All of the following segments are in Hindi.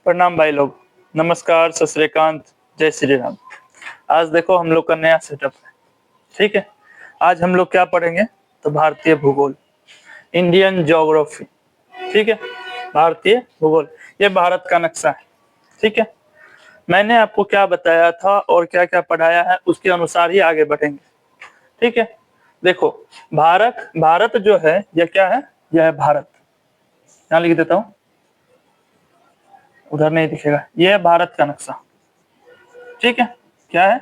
प्रणाम भाई लोग। नमस्कार, सत श्री अकाल, जय श्री राम। आज देखो हम लोग का नया सेटअप है। ठीक है, आज हम लोग क्या पढ़ेंगे तो भारतीय भूगोल, इंडियन ज्योग्राफी। ठीक है, भारतीय भूगोल, ये भारत का नक्शा है। ठीक है, मैंने आपको क्या बताया था और क्या क्या पढ़ाया है उसके अनुसार ही आगे बढ़ेंगे। ठीक है, देखो भारत भारत जो है यह क्या है, यह है भारत। यहाँ लिख देता हूँ, उधर नहीं दिखेगा। यह है भारत का नक्शा। ठीक है, क्या है,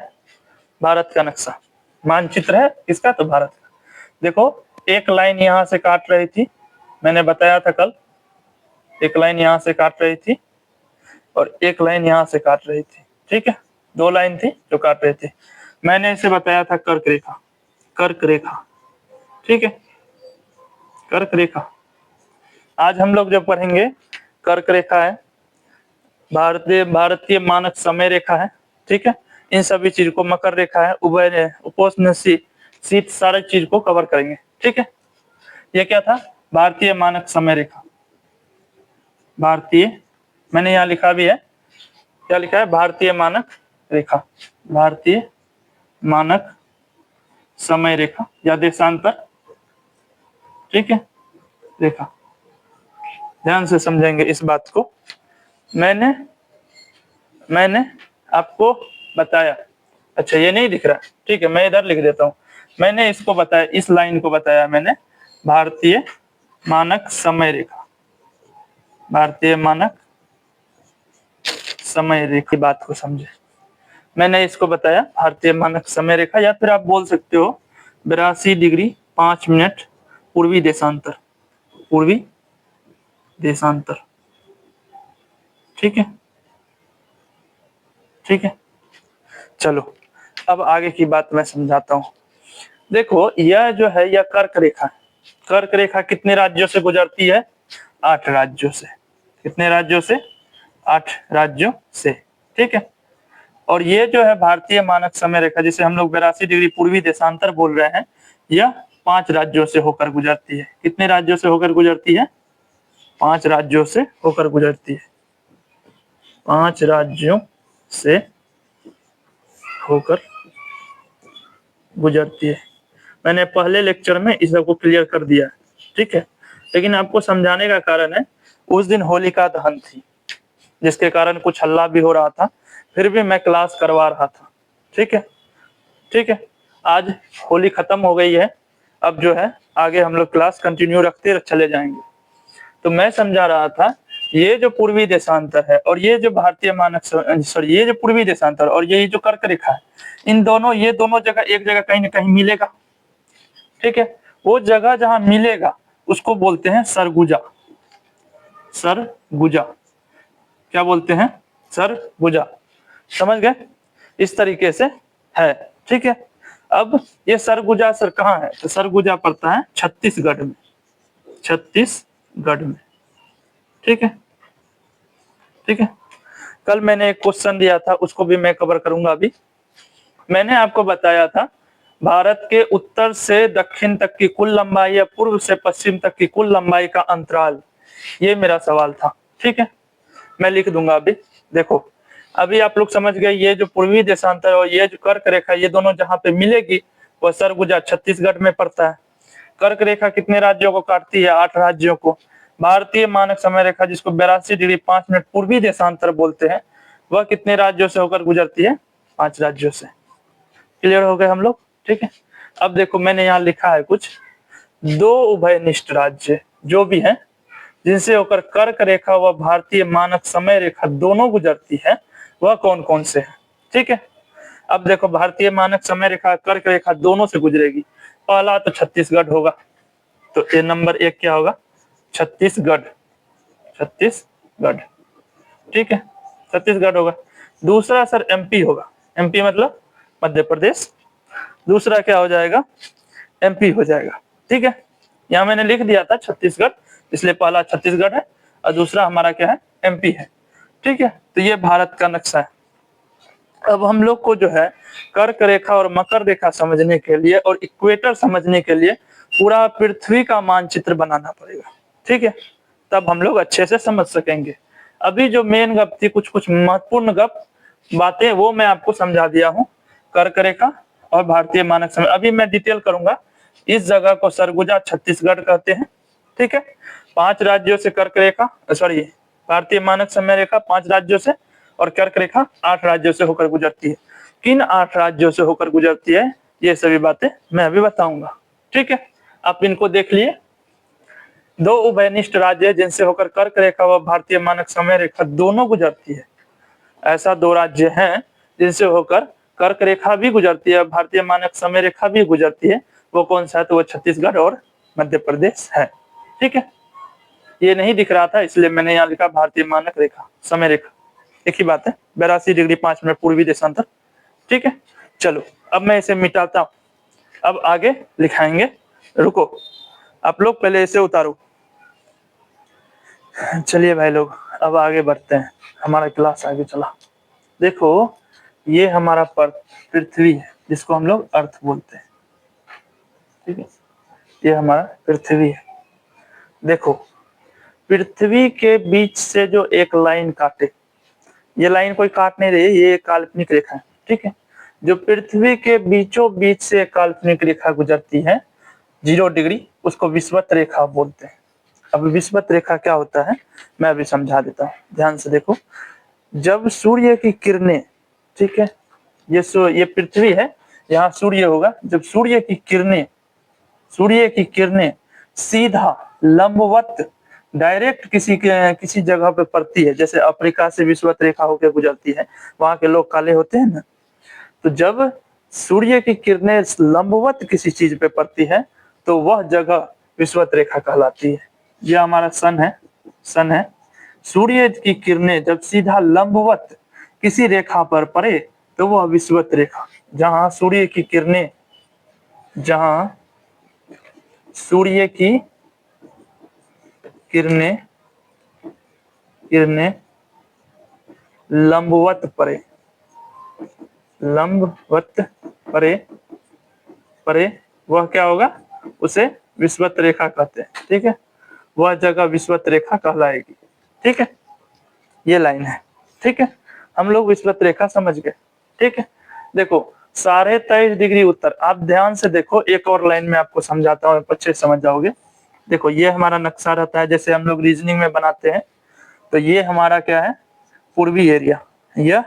भारत का नक्शा, मानचित्र है इसका, तो भारत का। देखो एक लाइन यहाँ से काट रही थी, मैंने बताया था कल। एक लाइन यहाँ से काट रही थी और एक लाइन यहाँ से काट रही थी। ठीक है, दो लाइन थी जो काट रही थी। मैंने इसे बताया था कर्क रेखा। कर्क रेखा, ठीक है, कर्क रेखा। आज हम लोग जो पढ़ेंगे कर्क रेखा है, भारतीय मानक समय रेखा है। ठीक है, इन सभी चीज को, मकर रेखा है, उभय उपोष्ण शीत, सारे चीज को कवर करेंगे। ठीक है, ये क्या था, भारतीय मानक समय रेखा। भारतीय, मैंने यहाँ लिखा भी है, क्या लिखा है, भारतीय मानक रेखा, भारतीय मानक समय रेखा या देशांतर। ठीक है, रेखा, ध्यान से समझेंगे इस बात को। मैंने आपको बताया, अच्छा ये नहीं दिख रहा, ठीक है मैं इधर लिख देता हूँ। मैंने इसको बताया, इस लाइन को बताया मैंने, भारतीय मानक समय रेखा। भारतीय मानक समय रेखा की बात को समझे, मैंने इसको बताया भारतीय मानक समय रेखा, या फिर आप बोल सकते हो 82 डिग्री 5 मिनट पूर्वी देशांतर। पूर्वी देशांतर, ठीक है, ठीक है। चलो अब आगे की बात मैं समझाता हूँ। देखो यह जो है, यह कर्क रेखा है। कर्क रेखा कितने राज्यों से गुजरती है, 8 राज्यों से। कितने राज्यों से, 8 राज्यों से। ठीक है, और ये जो है भारतीय मानक समय रेखा, जिसे हम लोग 82 डिग्री पूर्वी देशांतर बोल रहे हैं, यह 5 राज्यों से होकर गुजरती है। कितने राज्यों से होकर गुजरती है, 5 राज्यों से होकर गुजरती है। 5 राज्यों से होकर गुजरती है। मैंने पहले लेक्चर में इस सबको क्लियर कर दिया है। ठीक है, लेकिन आपको समझाने का कारण है, उस दिन होलिका दहन थी, जिसके कारण कुछ हल्ला भी हो रहा था, फिर भी मैं क्लास करवा रहा था। ठीक है, ठीक है, आज होली खत्म हो गई है, अब जो है आगे हम लोग क्लास कंटिन्यू रखते चले जाएंगे। तो मैं समझा रहा था, ये जो पूर्वी देशांतर है और ये जो भारतीय मानक, सॉरी ये जो पूर्वी देशांतर और ये जो कर्क रेखा है, इन दोनों, ये दोनों जगह एक जगह कहीं ना कहीं मिलेगा। ठीक है, वो जगह जहां मिलेगा उसको बोलते हैं सरगुजा। सरगुजा, क्या बोलते हैं, सरगुजा। समझ गए, इस तरीके से है। ठीक है, अब ये सरगुजा सर कहाँ है, तो सरगुजा पड़ता है छत्तीसगढ़ में। छत्तीसगढ़ में, ठीक है, ठीक है। कल मैंने एक क्वेश्चन दिया था, उसको भी मैं कवर करूंगा अभी। मैंने आपको बताया था भारत के उत्तर से दक्षिण तक की कुल लंबाई या पूर्व से पश्चिम तक की कुल लंबाई का अंतराल, ये मेरा सवाल था। ठीक है, मैं लिख दूंगा अभी। देखो अभी आप लोग समझ गए, ये जो पूर्वी देशांतर और ये जो कर्क रेखा, ये दोनों जहां पे मिलेगी वह सरगुजा छत्तीसगढ़ में पड़ता है। कर्क रेखा कितने राज्यों को काटती है, 8 राज्यों को। भारतीय मानक समय रेखा, जिसको 82 डिग्री 5 मिनट पूर्वी देशांतर बोलते हैं, वह कितने राज्यों से होकर गुजरती है, 5 राज्यों से। क्लियर हो गए हम लोग, ठीक है। अब देखो मैंने यहाँ लिखा है कुछ, 2 उभयनिष्ठ राज्य जो भी हैं, जिनसे होकर कर्क रेखा व भारतीय मानक समय रेखा दोनों गुजरती है, वह कौन कौन से हैं। ठीक है, अब देखो भारतीय मानक समय रेखा, कर्क रेखा दोनों से गुजरेगी। पहला तो छत्तीसगढ़ होगा, तो ये नंबर 1 क्या होगा, छत्तीसगढ़। छत्तीसगढ़, ठीक है, छत्तीसगढ़ होगा। दूसरा सर एमपी होगा, एमपी मतलब मध्य प्रदेश। दूसरा क्या हो जाएगा, एमपी हो जाएगा। ठीक है, यहाँ मैंने लिख दिया था छत्तीसगढ़, इसलिए पहला छत्तीसगढ़ है और दूसरा हमारा क्या है, एमपी है। ठीक है, तो ये भारत का नक्शा है। अब हम लोग को जो है कर्क रेखा और मकर रेखा समझने के लिए और इक्वेटर समझने के लिए पूरा पृथ्वी का मानचित्र बनाना पड़ेगा। ठीक है, तब हम लोग अच्छे से समझ सकेंगे। अभी जो मेन गप थी, कुछ कुछ महत्वपूर्ण गप बातें, वो मैं आपको समझा दिया हूँ। कर्क रेखा और भारतीय मानक समय, अभी मैं डिटेल करूंगा। इस जगह को सरगुजा छत्तीसगढ़ कहते हैं, ठीक है। 5 राज्यों से कर्क रेखा, सॉरी, भारतीय मानक समय रेखा 5 राज्यों से और कर्क रेखा 8 राज्यों से होकर गुजरती है। किन 8 राज्यों से होकर गुजरती है, ये सभी बातें मैं अभी बताऊंगा, ठीक है। आप इनको देख लिए। 2 उभयनिष्ठ राज्य है जिनसे होकर कर्क रेखा व भारतीय मानक समय रेखा दोनों गुजरती है। ऐसा 2 राज्य हैं जिनसे होकर कर्क रेखा भी गुजरती है, भारतीय मानक समय रेखा भी गुजरती है। वो कौन सा है? तो वो छत्तीसगढ़ और मध्य प्रदेश है, ठीक है। ये नहीं दिख रहा था इसलिए मैंने यहाँ लिखा भारतीय मानक रेखा, समय रेखा, एक ही बात है। 82 डिग्री 5 मिनट पूर्वी देशांतर, ठीक है। चलो अब मैं इसे मिटाता हूँ, अब आगे लिखाएंगे। रुको, आप लोग पहले इसे उतारो। चलिए भाई लोग, अब आगे बढ़ते हैं, हमारा क्लास आगे चला। देखो, ये हमारा पृथ्वी है जिसको हम लोग अर्थ बोलते हैं, ठीक है। ये हमारा पृथ्वी है। देखो, पृथ्वी के बीच से जो एक लाइन काटे, ये लाइन कोई काट नहीं रही है, ये एक काल्पनिक रेखा है, ठीक है। जो पृथ्वी के बीचों बीच से एक काल्पनिक रेखा गुजरती है 0 डिग्री, उसको विषुवत रेखा बोलते हैं। अब विषुवत रेखा क्या होता है मैं अभी समझा देता हूँ, ध्यान से देखो। जब सूर्य की किरणें, ठीक है, ये पृथ्वी है, यहाँ सूर्य होगा। जब सूर्य की किरणें सीधा लंबवत डायरेक्ट किसी जगह पे पड़ती है, जैसे अफ्रीका से विषुवत रेखा होकर गुजरती है, वहां के लोग काले होते हैं ना, तो जब सूर्य की किरणें लंबवत किसी चीज पे पड़ती है तो वह जगह विषुवत रेखा कहलाती है। यह हमारा सन है। सूर्य की किरणें जब सीधा लंबवत किसी रेखा पर पड़े तो वह विषुवत रेखा, जहां सूर्य की किरणें लंबवत परे, वह क्या होगा? उसे विषुवत रेखा कहते हैं, ठीक है। वह जगह विषुवत रेखा कहलाएगी, ठीक है। ये लाइन है, ठीक है। हम लोग विषुवत रेखा समझ गए, ठीक है। देखो, 23.5 डिग्री उत्तर, आप ध्यान से देखो, एक और लाइन में आपको समझाता हूँ, अच्छे समझ जाओगे। देखो, ये हमारा नक्शा रहता है, जैसे हम लोग रीजनिंग में बनाते हैं, तो ये हमारा क्या है? पूर्वी एरिया, यह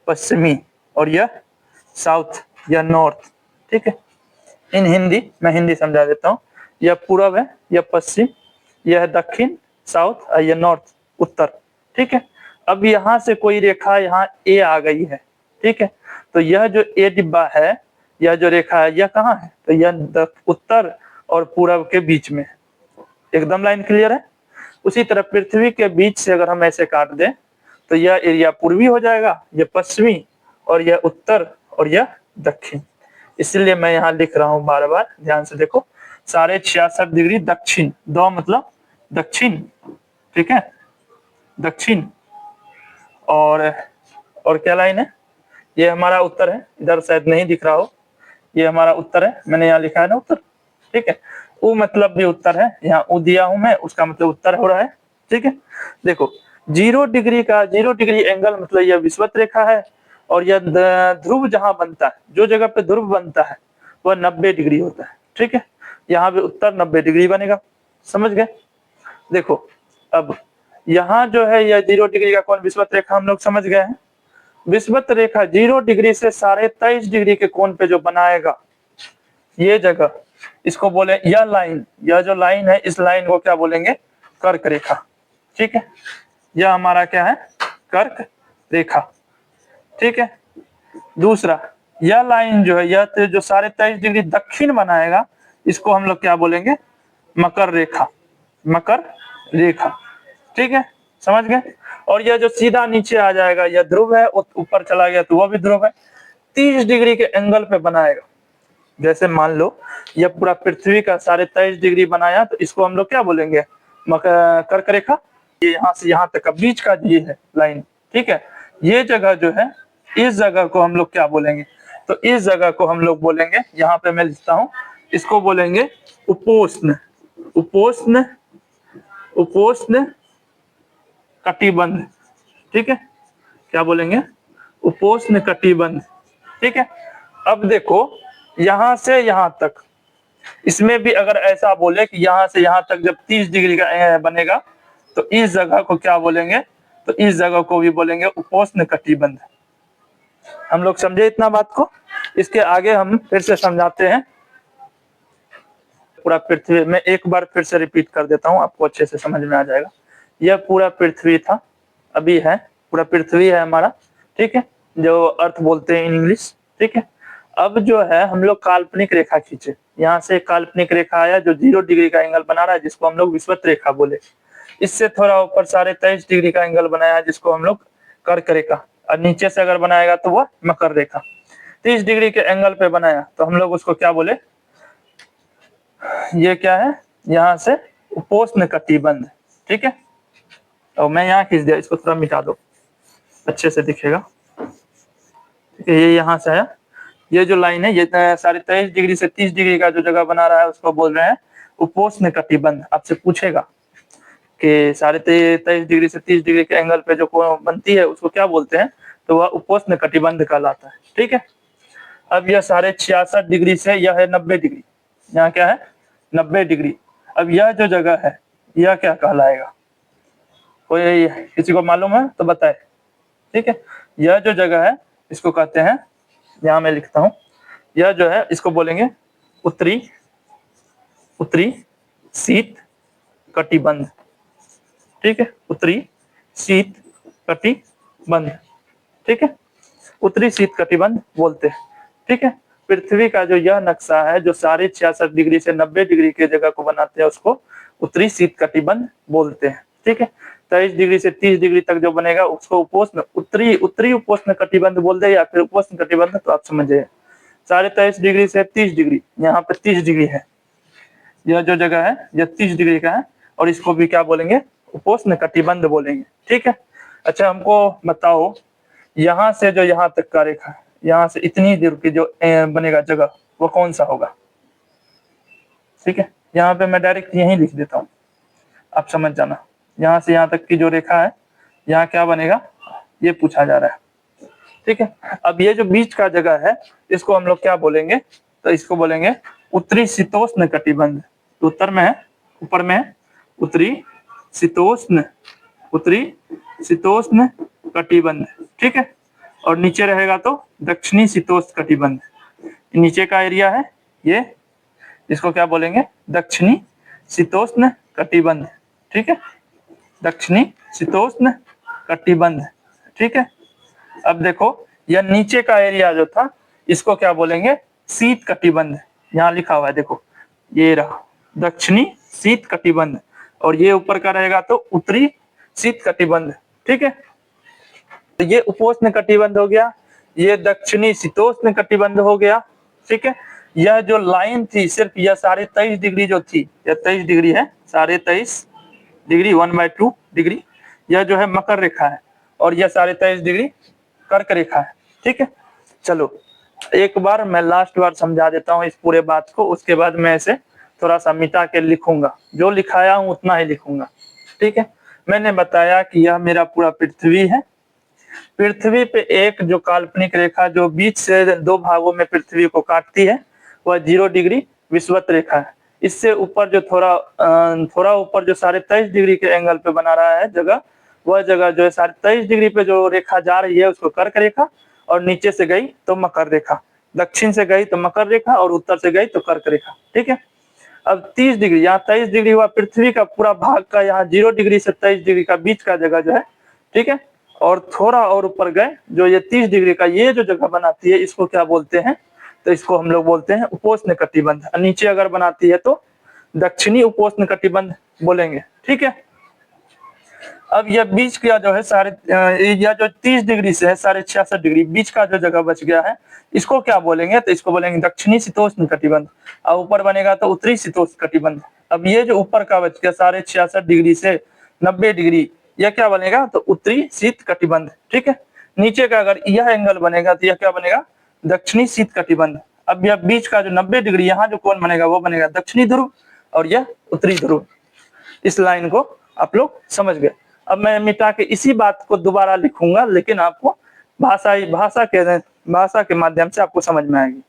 पश्चिमी, और यह साउथ या नॉर्थ, ठीक है। मैं हिंदी समझा देता हूँ। यह पूर्व है, यह पश्चिम, यह दक्षिण साउथ, और यह नॉर्थ उत्तर, ठीक है। अब यहाँ से कोई रेखा यहाँ ए आ गई है, ठीक है। तो यह जो ए डिब्बा है, यह जो रेखा है, यह कहाँ है? तो यह उत्तर और पूर्व के बीच में, एकदम लाइन क्लियर है। उसी तरह पृथ्वी के बीच से अगर हम ऐसे काट दें तो यह एरिया पूर्वी हो जाएगा, यह पश्चिमी, और यह उत्तर, और यह दक्षिण। इसलिए मैं यहाँ लिख रहा हूँ बार बार, ध्यान से देखो। 66.5 डिग्री दक्षिण, दो मतलब दक्षिण, ठीक है, दक्षिण। और क्या लाइन है? ये हमारा उत्तर है, इधर शायद नहीं दिख रहा हो, ये हमारा उत्तर है, मैंने यहाँ लिखा है ना उत्तर, ठीक है। उ मतलब भी उत्तर है, यहाँ उ दिया हूं मैं, उसका मतलब उत्तर हो रहा है, ठीक है। देखो, 0 डिग्री एंगल मतलब यह विषुवत रेखा है, और यह ध्रुव जहां बनता है, जो जगह पे ध्रुव बनता है वह 90 डिग्री होता है, ठीक है। यहाँ पे उत्तर 90 डिग्री बनेगा, समझ गए। देखो, अब यहाँ जो है यह 0 डिग्री का कोण विषुवत रेखा हम लोग समझ गए हैं। विषुवत रेखा 0 डिग्री से 23.5 डिग्री के कोण पे जो बनाएगा, ये जगह, इसको बोले, यह जो लाइन है, इस लाइन को क्या बोलेंगे? कर्क रेखा, ठीक है। यह हमारा क्या है? कर्क रेखा, ठीक है। दूसरा, यह लाइन जो है, यह जो 23.5 डिग्री दक्षिण बनाएगा, इसको हम लोग क्या बोलेंगे? मकर रेखा, ठीक है, समझ गए। और यह जो सीधा नीचे आ जाएगा, यह ध्रुव है, ऊपर चला गया तो वह भी ध्रुव है, 30 डिग्री के एंगल पे बनाएगा। जैसे मान लो यह पूरा पृथ्वी का 23.5 डिग्री बनाया, तो इसको हम लोग क्या बोलेंगे? कर्क रेखा। ये यहाँ से यहाँ तक का बीच का ये है लाइन, ठीक है। ये जगह जो है, इस जगह को हम लोग क्या बोलेंगे? तो इस जगह को हम लोग बोलेंगे, यहाँ पे मैं लिखता हूँ, इसको बोलेंगे उपोष्ण कटिबंध, ठीक है, क्या बोलेंगे, उपोष्ण कटिबंध। ठीक है, अब देखो यहां से यहां तक, इसमें भी अगर ऐसा बोले कि यहां से यहां तक जब 30 डिग्री का बनेगा तो इस जगह को क्या बोलेंगे, तो इस जगह को भी बोलेंगे उपोष्ण कटिबंध। हम लोग समझे इतना बात को। इसके आगे हम फिर से समझाते हैं। पूरा पृथ्वी, मैं एक बार फिर से रिपीट कर देता हूं, आपको अच्छे से समझ में आ जाएगा। यह पूरा पृथ्वी था, अभी है, पूरा पृथ्वी है हमारा, ठीक है, जो अर्थ बोलते हैं इन इंग्लिश। ठीक है, अब जो है हम लोग काल्पनिक रेखा खींचे, यहाँ से काल्पनिक रेखा आया जो 0 डिग्री का एंगल बना रहा है, जिसको हम लोग विषुवत रेखा बोले। इससे थोड़ा ऊपर 23.5 डिग्री का एंगल बनाया, जिसको हम लोग कर्क रेखा, और नीचे से अगर बनाएगा तो वह मकर रेखा। 30 डिग्री के एंगल पे बनाया तो हम लोग उसको क्या बोले, ये क्या है, यहाँ से उपोष्ण कटिबंध। ठीक है, और मैं यहाँ खींच दिया, इसको थोड़ा मिटा दो, अच्छे से दिखेगा। ठीक है, ये यहाँ से आया, ये जो लाइन है, ये 23.5 डिग्री से 30 डिग्री का जो जगह बना रहा है उसको बोल रहे हैं उपोष्ण कटिबंध। आपसे पूछेगा कि 23.5 डिग्री से 30 डिग्री के एंगल पे जो बनती है उसको क्या बोलते हैं, तो वह उपोष्ण कटिबंध कहलाता है। ठीक है, अब यह 66.5 डिग्री से यह है 90 डिग्री, यहाँ क्या है 90 डिग्री। अब यह जो जगह है यह क्या कहलाएगा, कोई किसी को मालूम है तो बताए। ठीक है, यह जो जगह है इसको कहते हैं, यहाँ मैं लिखता हूं, यह जो है इसको बोलेंगे उत्तरी शीत कटिबंध। ठीक है, उत्तरी शीत कटिबंध। ठीक है, उत्तरी शीत कटिबंध बोलते हैं। ठीक है, पृथ्वी का जो यह नक्शा है जो 66.5 डिग्री से 90 डिग्री के जगह को बनाते हैं उसको उत्तरी शीत कटिबंध बोलते हैं। ठीक है, 23 डिग्री से 30 डिग्री तक जो बनेगा उसको उपोष्ण उत्तरी उपोष्ण कटिबंध बोल दे या फिर उपोष्ण कटिबंध, तो आप समझिए। 23.5 डिग्री से 30 डिग्री, यहाँ पे 30 डिग्री है, यह जो जगह है यह 30 डिग्री का है, और इसको भी क्या बोलेंगे, उपोष्ण कटिबंध बोलेंगे। ठीक है, अच्छा हमको बताओ, यहाँ से जो यहाँ तक का रेखा, यहाँ से इतनी दूर की जो बनेगा जगह वो कौन सा होगा। ठीक है, यहाँ पे मैं डायरेक्ट यही लिख देता हूँ, आप समझ जाना। यहाँ से यहाँ तक की जो रेखा है यहाँ क्या बनेगा, ये पूछा जा रहा है। ठीक है, अब ये जो बीच का जगह है इसको हम लोग क्या बोलेंगे, तो इसको बोलेंगे उत्तरी शीतोष्ण कटिबंध। तो उत्तर में है, ऊपर में है उत्तरी शीतोष्ण कटिबंध। ठीक है, और नीचे रहेगा तो दक्षिणी शीतोष्ण कटिबंध। नीचे का एरिया है ये, इसको क्या बोलेंगे, दक्षिणी शीतोष्ण कटिबंध। ठीक है, दक्षिणी शीतोष्ण कटिबंध। ठीक है, अब देखो यह नीचे का एरिया जो था इसको क्या बोलेंगे, शीत कटिबंध। यहाँ लिखा हुआ है देखो, ये रहा दक्षिणी शीत कटिबंध, और ये ऊपर का रहेगा तो उत्तरी शीत कटिबंध। ठीक है, तो ये उपोष्ण कटिबंध हो गया, ये दक्षिणी शीतोष्ण कटिबंध हो गया। ठीक है, यह जो लाइन थी सिर्फ यह 23.5 डिग्री जो थी, यह 23 डिग्री है, 23.5 डिग्री 1/2 डिग्री, यह जो है मकर रेखा है, और यह 23.5 डिग्री कर्क रेखा है। ठीक है, चलो एक बार मैं लास्ट बार समझा देता हूँ इस पूरे बात को, उसके बाद मैं इसे थोड़ा सा मिटा के लिखूंगा, जो लिखाया हूँ उतना ही लिखूंगा। ठीक है, मैंने बताया कि यह मेरा पूरा पृथ्वी है, पृथ्वी पे एक जो काल्पनिक रेखा जो बीच से 2 भागों में पृथ्वी को काटती है वह 0 डिग्री विषुवत रेखा है। इससे ऊपर जो थोड़ा ऊपर जो 23.5 डिग्री के एंगल पे बना रहा है जगह, वह जगह जो है 23.5 डिग्री पे जो रेखा जा रही है उसको कर्क रेखा, और नीचे से गई तो मकर रेखा, दक्षिण से गई तो मकर रेखा, और उत्तर से गई तो कर्क रेखा। ठीक है, अब 30 डिग्री, यहाँ 23 डिग्री हुआ पृथ्वी का पूरा भाग का, यहाँ 0 डिग्री से 23 डिग्री का बीच का जगह जो है। ठीक है, और थोड़ा और ऊपर गए जो ये 30 डिग्री का ये जो जगह बनाती है इसको क्या बोलते हैं, तो इसको हम लोग बोलते हैं उपोष्ण कटिबंध। नीचे अगर बनाती है तो दक्षिणी उपोष्ण कटिबंध बोलेंगे। ठीक है, अब यह बीच का जो है यह जो 30 डिग्री से है 66.5 डिग्री बीच का जो जगह बच गया है इसको क्या बोलेंगे, तो इसको बोलेंगे दक्षिणी शीतोष्ण कटिबंध, और ऊपर बनेगा तो उत्तरी शीतोष्ण कटिबंध। अब ये जो ऊपर का बच गया 66.5 डिग्री से 90 डिग्री, यह क्या बनेगा, तो उत्तरी शीत कटिबंध। ठीक है, नीचे का अगर यह एंगल बनेगा तो यह क्या बनेगा, दक्षिणी शीत कटिबंध। अब यह बीच का जो 90 डिग्री यहाँ जो कोण बनेगा वो बनेगा दक्षिणी ध्रुव, और यह उत्तरी ध्रुव। इस लाइन को आप लोग समझ गए। अब मैं मिटा के इसी बात को दोबारा लिखूंगा, लेकिन आपको भाषा के माध्यम से आपको समझ में आएगी।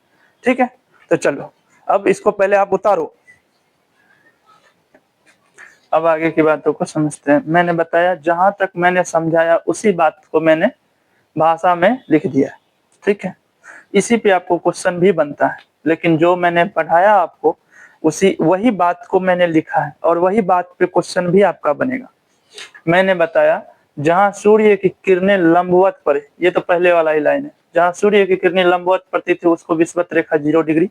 ठीक है, तो चलो अब इसको पहले आप उतारो, अब आगे की बातों को समझते हैं। मैंने बताया, जहां तक मैंने समझाया उसी बात को मैंने भाषा में लिख दिया। ठीक है, इसी पे आपको क्वेश्चन भी बनता है, लेकिन जो मैंने पढ़ाया आपको वही बात को मैंने लिखा है और वही बात पे क्वेश्चन भी आपका बनेगा। मैंने बताया, जहां सूर्य की किरणें लंबवत पड़े, ये तो पहले वाला ही लाइन है, जहां सूर्य की किरणें लंबवत पड़ती थी उसको विषुवत रेखा 0 डिग्री।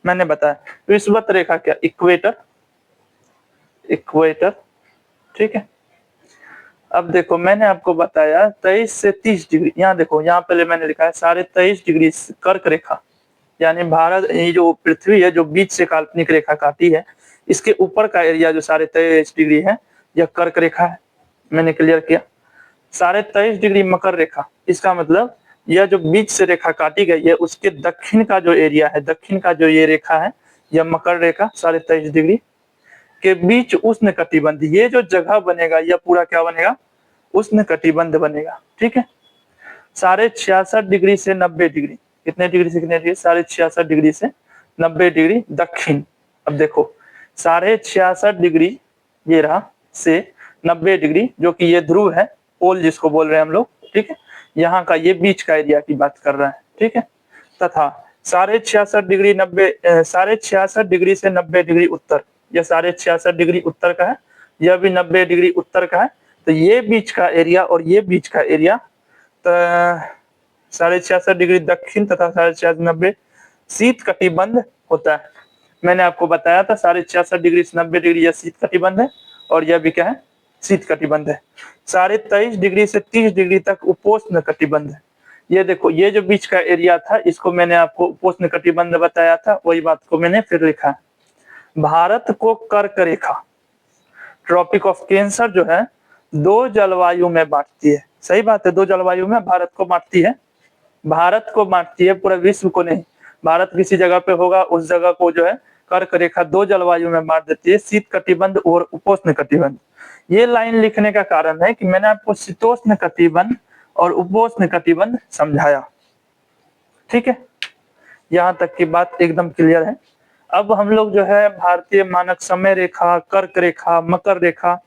मैंने बताया विषुवत रेखा क्या, इक्वेटर, इक्वेटर। ठीक है, अब देखो मैंने आपको बताया 23 से 30 डिग्री, यहाँ देखो, यहाँ पहले मैंने लिखा है 23.5 डिग्री कर्क रेखा, यानी भारत, ये जो पृथ्वी है जो बीच से काल्पनिक रेखा काटी है, इसके ऊपर का एरिया जो 23.5 डिग्री है, यह कर्क रेखा है। मैंने क्लियर किया। 23.5 डिग्री मकर रेखा, इसका मतलब यह जो बीच से रेखा काटी गई है उसके दक्षिण का जो एरिया है, दक्षिण का जो ये रेखा है, यह मकर रेखा 23.5 डिग्री के बीच उष्ण कटिबंध, ये जो जगह बनेगा यह पूरा क्या बनेगा, उष्ण कटिबंध बनेगा। ठीक है, 66.5 डिग्री से 90 डिग्री, कितने डिग्री से कितने डिग्री, 66.5 डिग्री से 90 डिग्री दक्षिण। अब देखो 66.5 डिग्री ये रहा से 90 डिग्री, जो कि ये ध्रुव है, पोल जिसको बोल रहे हैं हम लोग। ठीक है, यहाँ का ये बीच का एरिया की बात कर रहा है। ठीक है, तथा 66.5 डिग्री 66.5 डिग्री से 90 डिग्री उत्तर, यह 66.5 डिग्री उत्तर का है, यह भी 90 डिग्री उत्तर का है। तो ये बीच का एरिया और ये बीच का एरिया 66.5 डिग्री दक्षिण तथा 66.5 शीत कटिबंध होता है। मैंने आपको बताया था 66.5 डिग्री से 90 डिग्री यह शीत कटिबंध है, और यह भी क्या है, शीत कटिबंध है। 23.5 डिग्री से 30 डिग्री तक उपोष्ण कटिबंध है। ये देखो, ये जो बीच का एरिया था इसको मैंने आपको उपोष्ण कटिबंध बताया था, वही बात को मैंने फिर लिखा है। भारत को कर्क रेखा, ट्रॉपिक ऑफ कैंसर जो है, 2 जलवायु में बांटती है। सही बात है, 2 जलवायु में भारत को बांटती है, भारत को बांटती है, पूरा विश्व को नहीं। भारत किसी जगह पे होगा, उस जगह को जो है कर्क रेखा 2 जलवायु में बांट देती है, शीत कटिबंध और उपोष्ण कटिबंध। ये लाइन लिखने का कारण है कि मैंने आपको शीतोष्ण कटिबंध और उपोष्ण कटिबंध समझाया। ठीक है, यहाँ तक की बात एकदम क्लियर है। अब हम लोग जो है भारतीय मानक समय रेखा, कर्क रेखा, मकर रेखा,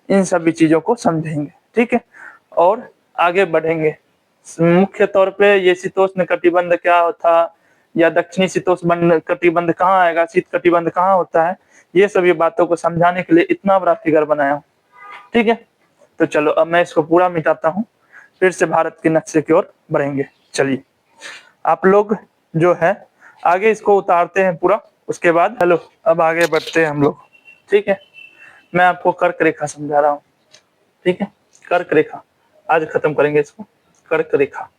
इन सभी चीजों को समझेंगे। ठीक है, और आगे बढ़ेंगे। मुख्य तौर पे ये शीतोष्ण कटिबंध क्या होता, या दक्षिणी शीतोष्ण कटिबंध कहाँ आएगा, शीत कटिबंध कहाँ होता है, ये सभी बातों को समझाने के लिए इतना बड़ा फिगर बनाया हूँ। ठीक है, तो चलो अब मैं इसको पूरा मिटाता हूँ, फिर से भारत के नक्शे की ओर बढ़ेंगे। चलिए आप लोग जो है आगे इसको उतारते हैं पूरा, उसके बाद हेलो अब आगे बढ़ते हैं हम लोग। ठीक है, मैं आपको कर्क रेखा समझा रहा हूँ। ठीक है, कर्क रेखा आज खत्म करेंगे इसको। कर्क रेखा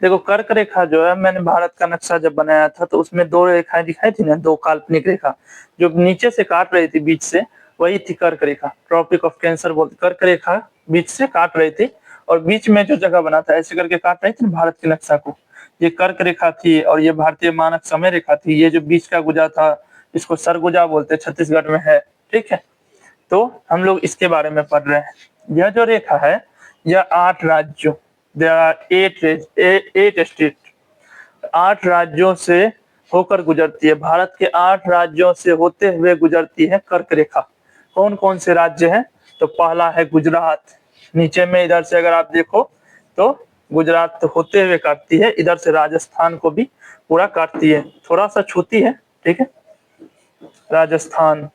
देखो, कर्क रेखा जो है, मैंने भारत का नक्शा जब बनाया था तो उसमें 2 रेखाएं दिखाई थी ना, 2 काल्पनिक रेखा जो नीचे से काट रही थी बीच से, वही थी कर्क रेखा। ट्रॉपिक ऑफ कैंसर बोलते, कर्क रेखा बीच से काट रही थी और बीच में जो जगह बना था ऐसे करके काट रही थी ना भारत के नक्शा को, ये कर्क रेखा थी। और ये भारतीय मानक समय रेखा थी, ये जो बीच का गुजा था इसको सरगुजा बोलते, छत्तीसगढ़ में है। ठीक है, तो हम लोग इसके बारे में पढ़ रहे हैं। यह जो रेखा है यह 8 राज्यों, देयर आर 8 स्टेट, 8 राज्यों से होकर गुजरती है। भारत के 8 राज्यों से होते हुए गुजरती है कर्क रेखा। कौन कौन से राज्य हैं, तो पहला है गुजरात, नीचे में इधर से अगर आप देखो तो गुजरात तो होते हुए काटती है, इधर से राजस्थान को भी पूरा काटती है, थोड़ा सा छूती है। ठीक है, राजस्थान,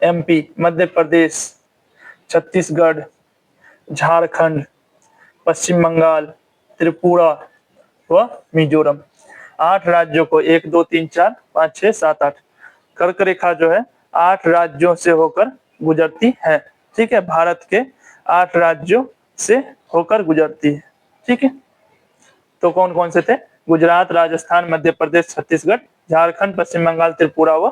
एमपी, मध्य प्रदेश, छत्तीसगढ़, झारखंड, पश्चिम बंगाल, त्रिपुरा व मिजोरम। 8 राज्यों को 1 2 3 4 5 6 7 8 कर्क रेखा जो है 8 राज्यों से होकर गुजरती है। ठीक है, भारत के 8 राज्यों से होकर गुजरती है। ठीक है, तो कौन कौन से थे, गुजरात, राजस्थान, मध्य प्रदेश, छत्तीसगढ़, झारखंड, पश्चिम बंगाल, त्रिपुरा व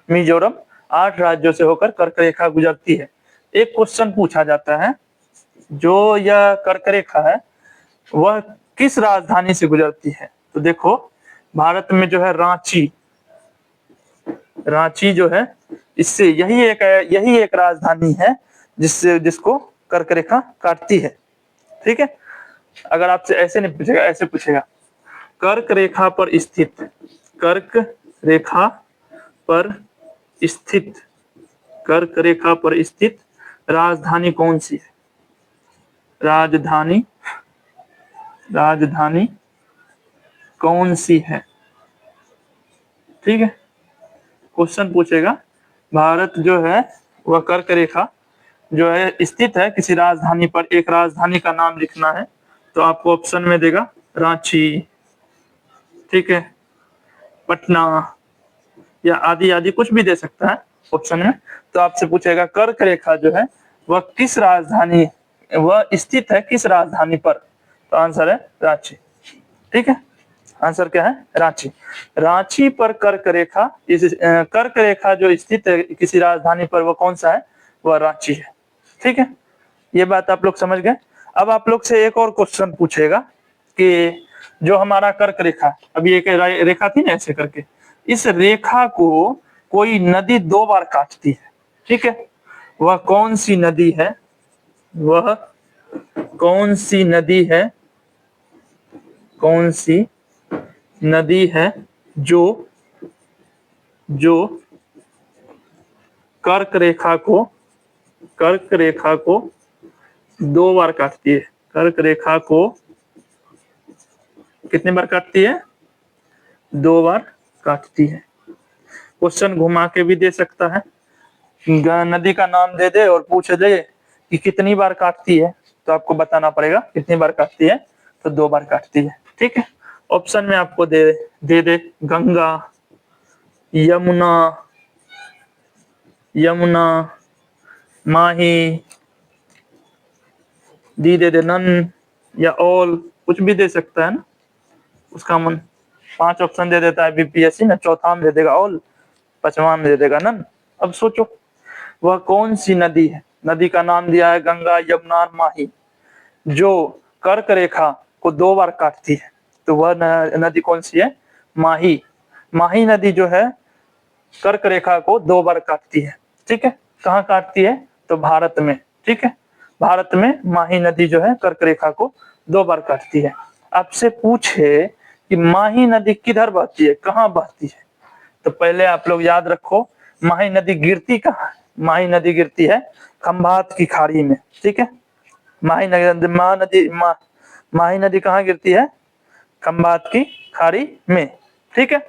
मिजोरम। 8 राज्यों से होकर कर्क रेखा गुजरती है। एक क्वेश्चन पूछा जाता है, जो यह कर्क रेखा है वह किस राजधानी से गुजरती है, तो देखो भारत में जो है रांची जो है, इससे यही एक राजधानी है जिसको कर्क रेखा काटती है। ठीक है, अगर आपसे ऐसे नहीं पूछेगा, ऐसे पूछेगा, कर्क रेखा पर स्थित, कर्क रेखा पर स्थित, कर्क रेखा पर स्थित राजधानी कौन सी है? राजधानी, राजधानी कौन सी है? ठीक है, क्वेश्चन पूछेगा, भारत जो है वह कर्क रेखा जो है स्थित है किसी राजधानी पर, एक राजधानी का नाम लिखना है, तो आपको ऑप्शन में देगा रांची, ठीक है, पटना या आदि आदि कुछ भी दे सकता है ऑप्शन में। तो आपसे पूछेगा कर्क रेखा जो है वह किस राजधानी, वह स्थित है किस राजधानी पर, तो आंसर है रांची। ठीक है, आंसर क्या है? रांची। रांची पर कर्क रेखा, इस कर्क रेखा जो स्थित है किसी राजधानी पर, वो कौन सा है? वह रांची है। ठीक है, ये बात आप लोग समझ गए। अब आप लोग से एक और क्वेश्चन पूछेगा कि जो हमारा कर्क रेखा, अभी एक रेखा थी ना ऐसे करके, इस रेखा को कोई नदी 2 बार काटती है। ठीक है, वह कौन सी नदी है? वह कौन सी नदी है? कौन सी नदी है जो जो कर्क रेखा को, कर्क रेखा को 2 बार काटती है? कर्क रेखा को कितनी बार काटती है? 2 बार काटती है। क्वेश्चन घुमा के भी दे सकता है, नदी का नाम दे दे और पूछ दे कि कितनी बार काटती है, तो आपको बताना पड़ेगा कितनी बार काटती है, तो 2 बार काटती है। ठीक है, ऑप्शन में आपको दे गंगा, यमुना, यमुना, माही, दी दे नन या ऑल, कुछ भी दे सकता है ना उसका मन। 5 ऑप्शन दे देता है बीपीएससी ना, चौथा में दे देगा ऑल, 5वां में दे देगा नन। अब सोचो वह कौन सी नदी है? नदी का नाम दिया है गंगा, यमुना, माही, जो कर्क रेखा को 2 बार काटती है, तो वह नदी कौन सी है? माही। माही नदी जो है कर्क रेखा को 2 बार काटती है। ठीक है, कहाँ काटती है? तो भारत में। ठीक है, भारत में माही नदी जो है कर्क रेखा को 2 बार काटती है। आपसे पूछे कि माही नदी किधर बहती है, कहाँ बहती है, तो पहले आप लोग याद रखो माही नदी गिरती कहाँ है? माही नदी गिरती है खंभात की खाड़ी में। ठीक है, माही नदी कहाँ गिरती है? खंभात की खाड़ी में। ठीक है,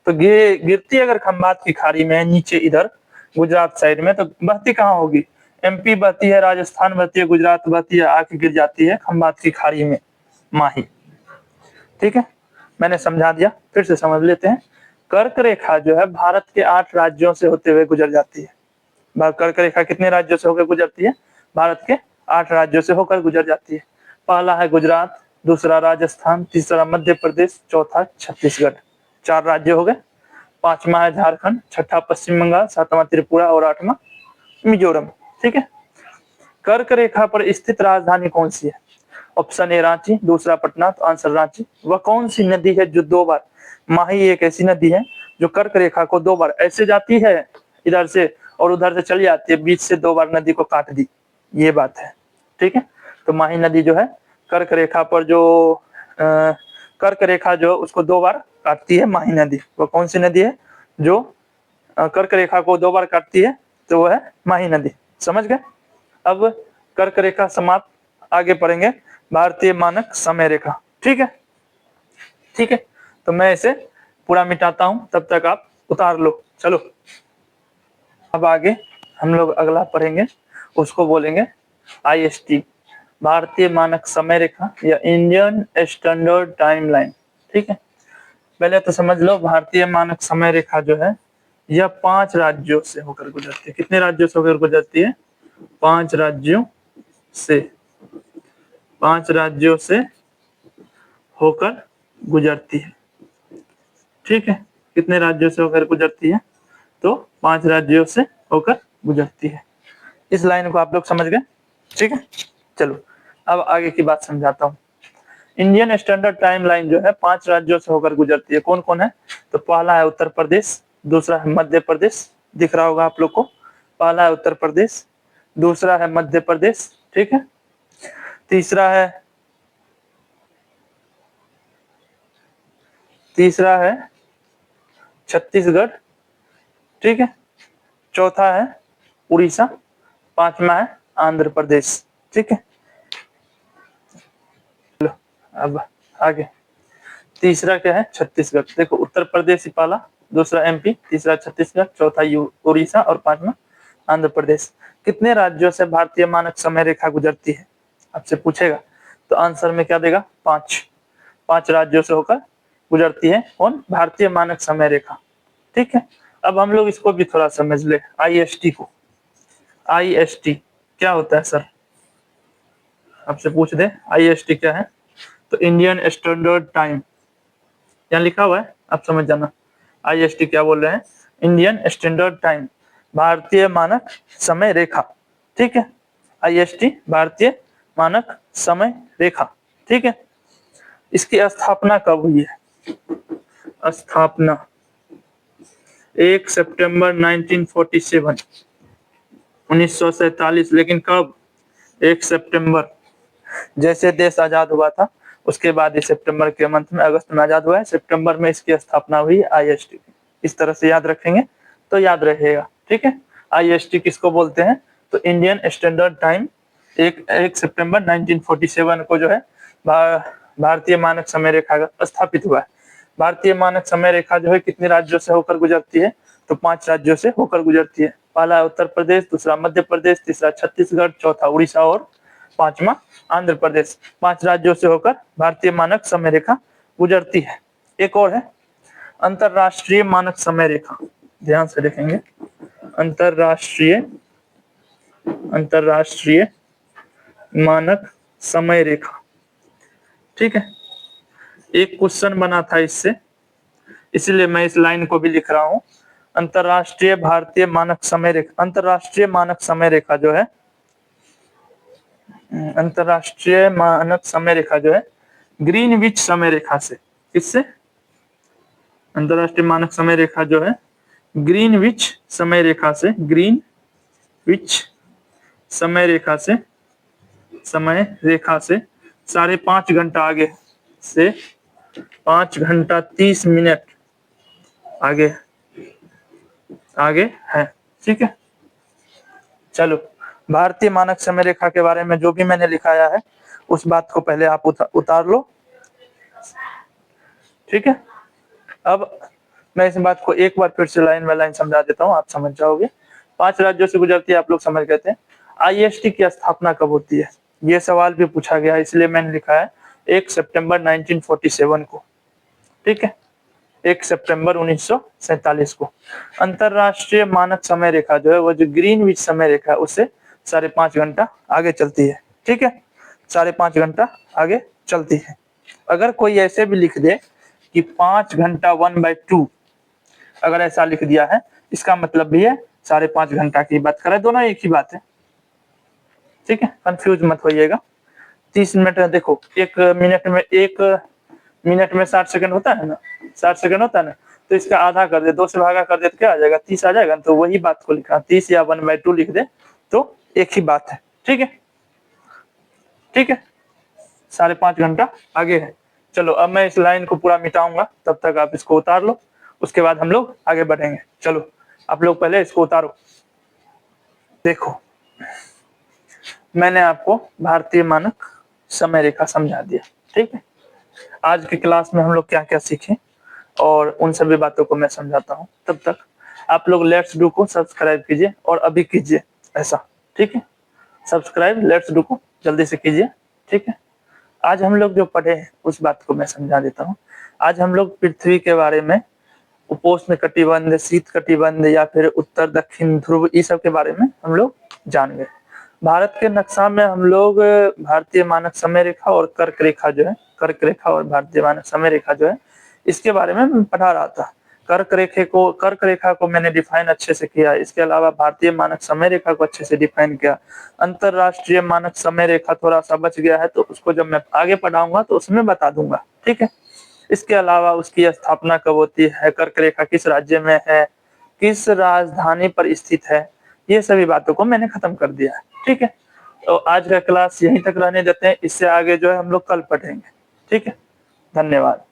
तो गिरती अगर खंभात की खाड़ी में नीचे इधर गुजरात साइड में, तो बहती कहाँ होगी? एमपी बहती है, राजस्थान बहती है, गुजरात बहती है, आके गिर जाती है खंभात की खाड़ी में माही। ठीक है, मैंने समझा दिया, फिर से समझ लेते हैं। कर्क रेखा जो है भारत के 8 राज्यों से होते हुए गुजर जाती है। कर्क रेखा कितने राज्यों से होकर गुजरती है? भारत के 8 राज्यों से होकर गुजर जाती है। पहला है गुजरात, दूसरा राजस्थान, तीसरा मध्य प्रदेश, चौथा छत्तीसगढ़, 4 राज्य हो गए। 5वां है झारखंड, 6ठा पश्चिम बंगाल, 7वां त्रिपुरा और 8वां मिजोरम। ठीक है, कर्क रेखा पर स्थित राजधानी कौन सी है? ऑप्शन ए रांची, दूसरा पटना, तो आंसर रांची। वह कौन सी नदी है जो 2 बार, माही एक ऐसी नदी है जो कर्क रेखा को 2 बार ऐसे जाती है इधर से और उधर से चली जाती है, बीच से 2 बार नदी को काट दी, ये बात है। ठीक है, तो माही नदी जो है कर्क रेखा पर जो कर्क रेखा जो उसको 2 बार काटती है माही नदी। वो कौन सी नदी है जो कर्क रेखा को 2 बार काटती है? तो वह है माही नदी। समझ गए? अब कर्क रेखा समाप्त, आगे पढ़ेंगे भारतीय मानक समय रेखा। ठीक है, ठीक है, तो मैं इसे पूरा मिटाता हूं, तब तक आप उतार लो। चलो अब आगे हम लोग अगला पढ़ेंगे, उसको बोलेंगे IST, भारतीय मानक समय रेखा या इंडियन स्टैंडर्ड टाइमलाइन। ठीक है, पहले तो समझ लो भारतीय मानक समय रेखा जो है यह 5 राज्यों से होकर गुजरती है। कितने राज्यों से होकर गुजरती है? 5 राज्यों से, 5 राज्यों से होकर गुजरती है। ठीक है, कितने राज्यों से होकर गुजरती है? तो 5 राज्यों से होकर गुजरती है। इस लाइन को आप लोग समझ गए? ठीक है, चलो अब आगे की बात समझाता हूँ। इंडियन स्टैंडर्ड टाइम लाइन जो है 5 राज्यों से होकर गुजरती है। कौन कौन है? तो पहला है उत्तर प्रदेश, दूसरा है मध्य प्रदेश, दिख रहा होगा आप लोग को, पहला है उत्तर प्रदेश, दूसरा है मध्य प्रदेश, ठीक है। तीसरा है छत्तीसगढ़, ठीक है। चौथा है उड़ीसा, पांचवा है आंध्र प्रदेश, ठीक है। लो अब आगे, तीसरा क्या है? छत्तीसगढ़। देखो उत्तर प्रदेश ही पाला, दूसरा एमपी, तीसरा छत्तीसगढ़, चौथा उड़ीसा और पांचवा आंध्र प्रदेश। कितने राज्यों से भारतीय मानक समय रेखा गुजरती है आपसे पूछेगा, तो आंसर में क्या देगा? 5। 5 राज्यों से होकर गुजरती है कौन? भारतीय मानक समय रेखा, ठीक है। अब हम लोग इसको भी थोड़ा समझ ले, आईएसटी को। आईएसटी क्या होता है सर? आपसे पूछ दे आईएसटी क्या है, तो इंडियन स्टैंडर्ड टाइम, यहाँ लिखा हुआ है, आप समझ जाना। आईएसटी क्या बोल रहे हैं? इंडियन स्टैंडर्ड टाइम, भारतीय मानक समय रेखा, ठीक है। आईएसटी भारतीय मानक समय रेखा, ठीक है। इसकी स्थापना कब हुई है? स्थापना 1 सितंबर 1947, 1947। लेकिन कब? 1 सितंबर, जैसे देश आजाद हुआ था उसके बाद ही सितंबर के मंथ में, अगस्त में आजाद हुआ है, सितंबर में इसकी स्थापना हुई आईएसटी की। इस तरह से याद रखेंगे तो याद रहेगा, ठीक है। आईएसटी किसको बोलते हैं? तो इंडियन स्टैंडर्ड टाइम। 1 सितंबर 1947 को जो है भारतीय मानक समय रेखा स्थापित हुआ है। भारतीय मानक समय रेखा जो है कितने राज्यों से होकर गुजरती है? तो 5 राज्यों से होकर गुजरती है। पहला उत्तर प्रदेश, दूसरा मध्य प्रदेश, तीसरा छत्तीसगढ़, चौथा उड़ीसा और पांचवा आंध्र प्रदेश। 5 राज्यों से होकर भारतीय मानक समय रेखा गुजरती है। एक और है अंतरराष्ट्रीय मानक समय रेखा, ध्यान से देखेंगे। अंतरराष्ट्रीय मानक समय रेखा, ठीक है। एक क्वेश्चन बना था इससे, इसलिए मैं इस लाइन को भी लिख रहा हूं। अंतरराष्ट्रीय भारतीय मानक समय रेखा, अंतरराष्ट्रीय मानक समय रेखा जो है, अंतरराष्ट्रीय मानक समय रेखा जो है ग्रीनविच समय रेखा से, किससे? अंतरराष्ट्रीय मानक समय रेखा जो है ग्रीनविच समय रेखा से, ग्रीनविच समय रेखा से 5.5 घंटा आगे से 5 घंटा 30 मिनट आगे है, ठीक है। चलो, भारतीय मानक समय रेखा के बारे में जो भी मैंने लिखाया है उस बात को पहले आप उतार लो, ठीक है। अब मैं इस बात को एक बार फिर से लाइन बाय लाइन समझा देता हूँ, आप समझ जाओगे। 5 राज्यों से गुजरती है, आप लोग समझ गए थे। आईएसटी की स्थापना कब होती है? ये सवाल भी पूछा गया, इसलिए मैंने लिखा है 1 सितंबर 1947 को, ठीक है। 1 सितंबर 1947 को। अंतरराष्ट्रीय मानक समय रेखा जो है वो जो ग्रीनविच समय रेखा है उससे 5.5 घंटा आगे चलती है, ठीक है। 5.5 घंटा आगे चलती है। अगर कोई ऐसे भी लिख दे कि 5 घंटा 1/2, अगर ऐसा लिख दिया है, इसका मतलब भी है 5.5 घंटा की बात कर रहे हैं, दोनों एक ही बात है, ठीक है। कंफ्यूज मत होइएगा। 30 मिनट देखो, 1 मिनट में 60 सेकंड होता है ना, 60 सेकंड होता है ना, तो इसका आधा कर दे, 2 से भागा कर दे तो क्या आ जाएगा? 30 आ जाएगा। तो वही बात को लिखा, 30 या 1/2 लिख दे तो एक ही बात है, ठीक है, ठीक है। 5.5 घंटा आगे है। चलो अब मैं इस लाइन को पूरा मिटाऊंगा, तब तक आप इसको उतार लो, उसके बाद हम लोग आगे बढ़ेंगे। चलो आप लोग पहले इसको उतारो। देखो मैंने आपको भारतीय मानक समय रेखा समझा दिया, ठीक है। आज की क्लास में हम लोग क्या क्या सीखे और उन सभी बातों को मैं समझाता हूँ। तब तक आप लोग लेट्स डू को सब्सक्राइब कीजिए और अभी कीजिए ऐसा, ठीक है। सब्सक्राइब लेट्स डू को जल्दी से कीजिए, ठीक है। आज हम लोग जो पढ़े हैं उस बात को मैं समझा देता हूँ। आज हम लोग पृथ्वी के बारे में, उपोष्ण कटिबंध, शीत कटिबंध या फिर उत्तर दक्षिण ध्रुव, इस सब के बारे में हम लोग जान गए। भारत के नक्शा में हम लोग भारतीय मानक समय रेखा और कर्क रेखा जो है, कर्क रेखा और भारतीय मानक समय रेखा जो है, इसके बारे में पढ़ा रहा था। कर्क रेखा को मैंने डिफाइन अच्छे से किया। इसके अलावा भारतीय मानक समय रेखा को अच्छे से डिफाइन किया। अंतरराष्ट्रीय मानक समय रेखा थोड़ा सा बच गया है, तो उसको जब मैं आगे पढ़ाऊंगा तो उसमें बता दूंगा, ठीक है। इसके अलावा उसकी स्थापना कब होती है, कर्क रेखा किस राज्य में है, किस राजधानी पर स्थित है, ये सभी बातों को मैंने खत्म कर दिया है, ठीक है। तो आज का क्लास यहीं तक रहने देते हैं, इससे आगे जो है हम लोग कल पढ़ेंगे। ठीक है, धन्यवाद।